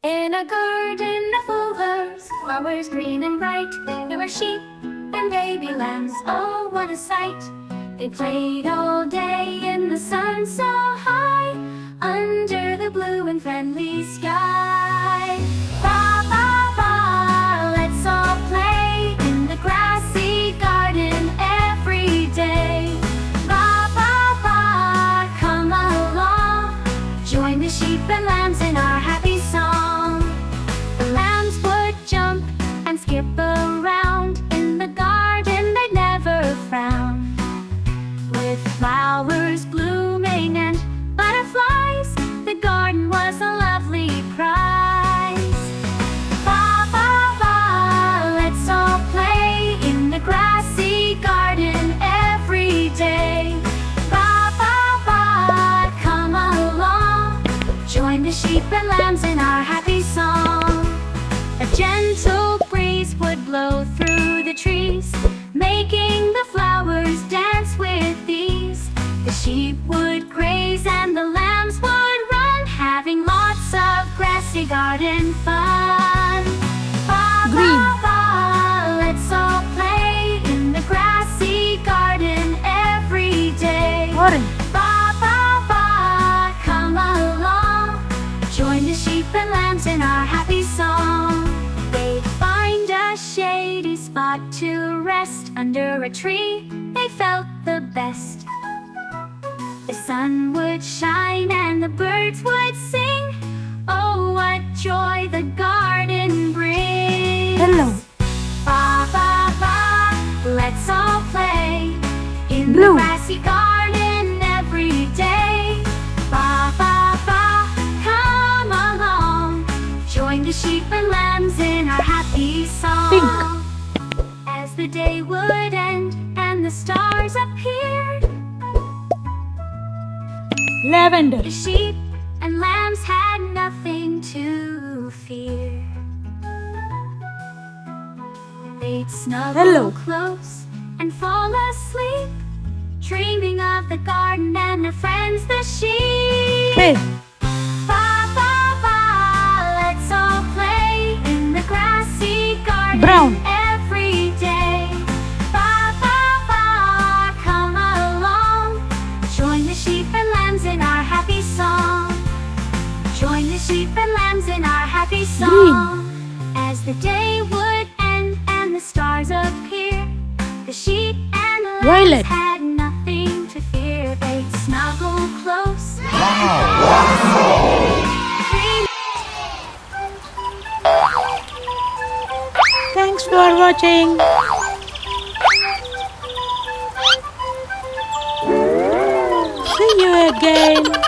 In a garden full of flowers green and bright, there were sheep and baby lambs, oh what a sight! They played all day in the sun so high, under the blue and friendly sky. Ba ba ba, let's all play in the grassy garden every day. Ba ba ba, come along, join the sheep and lambs in our happy song. The lambs would jump and skip around, in the garden they'd never frown. With flowers blooming and butterflies, the garden was a lovely prize. Ba ba ba, let's all play in the grassy garden every day. Ba ba ba, come along, join the sheep and lambs in our happy song. A gentle breeze would blow through the trees, making the flowers dance with ease. The sheep would graze and the lambs would run, having lots of grassy garden fun. Ba ba ba, let's all play in the grassy garden every day. Orange. Ba ba ba, come along, join the sheep and lambs in our happy song. They'd find a shady spot to rest, under a tree they felt the best. The sun would shine and the birds would sing, oh what joy the garden brings. Hello. Ba ba ba, let's all play in Blue. the grassy garden every day. Ba ba ba, come along, join the sheep and lambs in our happy song. Pink. As the day would end and the stars appeared, Lavender. the sheep and lambs had nothing to fear. They'd snuggle Hello. close and fall asleep, dreaming of the garden and their friends the sheep. Hey. Ba ba ba, let's all play in the grassy garden Brown. every day. Ba ba ba, come along, join the sheep and lambs in our happy song. Join the sheep and lambs in our happy song. As the day would end and the stars appear, the sheep and lambs Violet. had nothing to fear. They'd snuggle close. Thanks for watching. See you again.